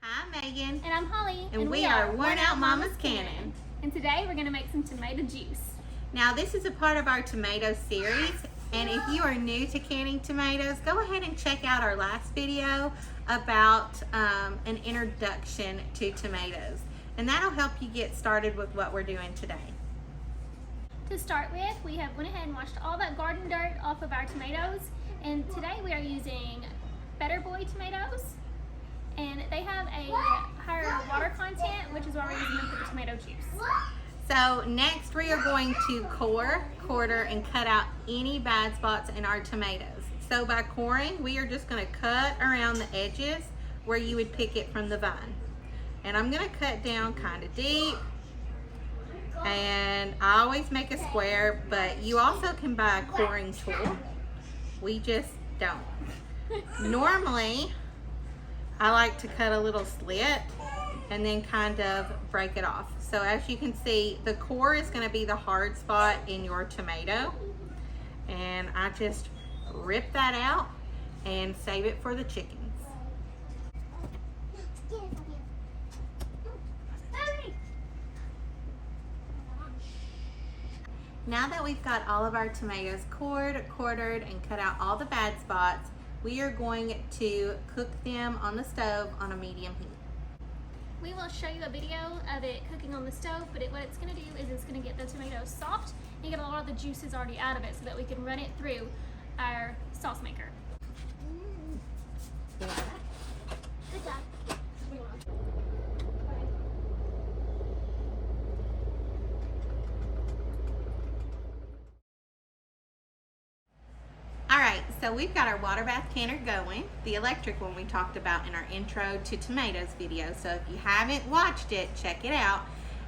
Hi, Megan. And I'm Holly. And we are Worn Out Mama's Cannon. And today we're going to make some tomato juice. Now, this is a part of our tomato series. And if you are new to canning tomatoes, go ahead and check out our last video about an introduction to tomatoes. And that'll help you get started with what we're doing today. To start with, we have went ahead and washed all that garden dirt off of our tomatoes. And today we are using Better Boy tomatoes. And they have a higher water content, which is why we're using them for the tomato juice. So next we are going to core, quarter, and cut out any bad spots in our tomatoes. So by coring, we are just going to cut around the edges where you would pick it from the vine. And I'm going to cut down kind of deep. And I always make a square, but you also can buy a coring tool. We just don't. Normally, I like to cut a little slit and then kind of break it off. So as you can see, the core is going to be the hard spot in your tomato. And I just rip that out and save it for the chickens. Now that we've got all of our tomatoes cored, quartered, and cut out all the bad spots, we are going to cook them on the stove on a medium heat. We will show you a video of it cooking on the stove, but what it's going to do is it's going to get the tomatoes soft and get a lot of the juices already out of it so that we can run it through our sauce maker. Good job. Alright, so we've got our water bath canner going, the electric one we talked about in our intro to tomatoes video. So if you haven't watched it, check it out.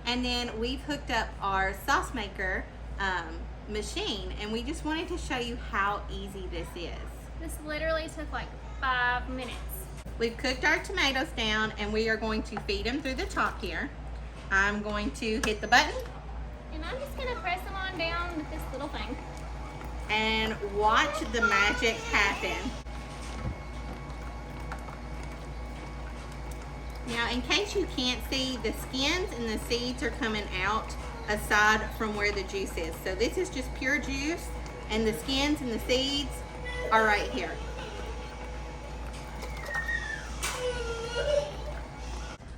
And then we've hooked up our sauce maker machine, and we just wanted to show you how easy this is. This literally took like 5 minutes. We've cooked our tomatoes down and we are going to feed them through the top here. I'm going to hit the button. And I'm just going to press them on down with this little thing. And watch the magic happen. Now, in case you can't see, the skins and the seeds are coming out aside from where the juice is. So this is just pure juice, and the skins and the seeds are right here.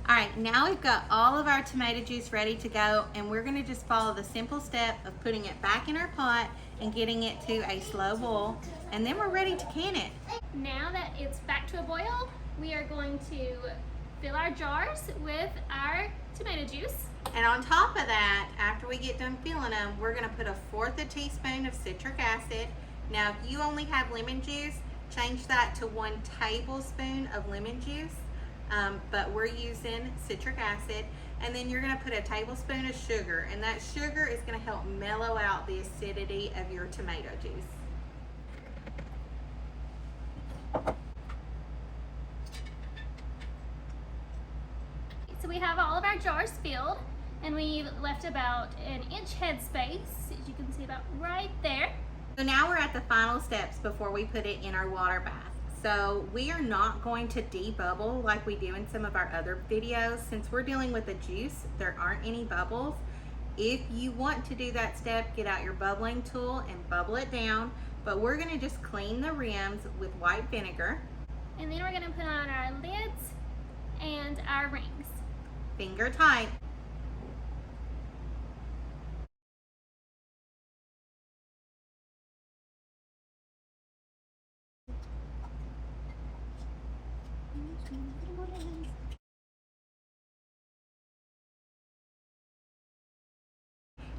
All right, now we've got all of our tomato juice ready to go, and we're gonna just follow the simple step of putting it back in our pot and getting it to a slow boil, and then we're ready to can it. Now that it's back to a boil, we are going to fill our jars with our tomato juice. And on top of that, after we get done filling them, we're gonna put 1/4 teaspoon of citric acid. Now, if you only have lemon juice, change that to 1 tablespoon of lemon juice. But we're using citric acid. And then you're gonna put a tablespoon of sugar, and that sugar is gonna help mellow out the acidity of your tomato juice. So we have all of our jars filled, and we've left about an inch head space, as you can see about right there. So now we're at the final steps before we put it in our water bath. So we are not going to debubble like we do in some of our other videos. Since we're dealing with a juice, there aren't any bubbles. If you want to do that step, get out your bubbling tool and bubble it down. But we're gonna just clean the rims with white vinegar. And then we're gonna put on our lids and our rings. Finger tight.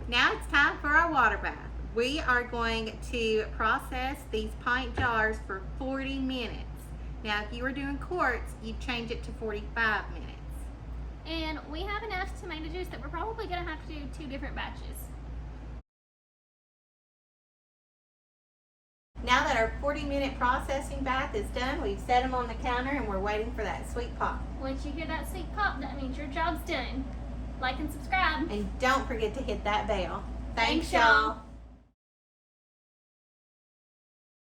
Now it's time for our water bath. We are going to process these pint jars for 40 minutes. Now, if you were doing quarts, you'd change it to 45 minutes. And we have enough tomato juice that we're probably gonna have to do 2 different batches. Now that our 40-minute processing bath is done, we've set them on the counter and we're waiting for that sweet pop. Once you hear that sweet pop, that means your job's done. Like and subscribe. And don't forget to hit that bell. Thanks, y'all.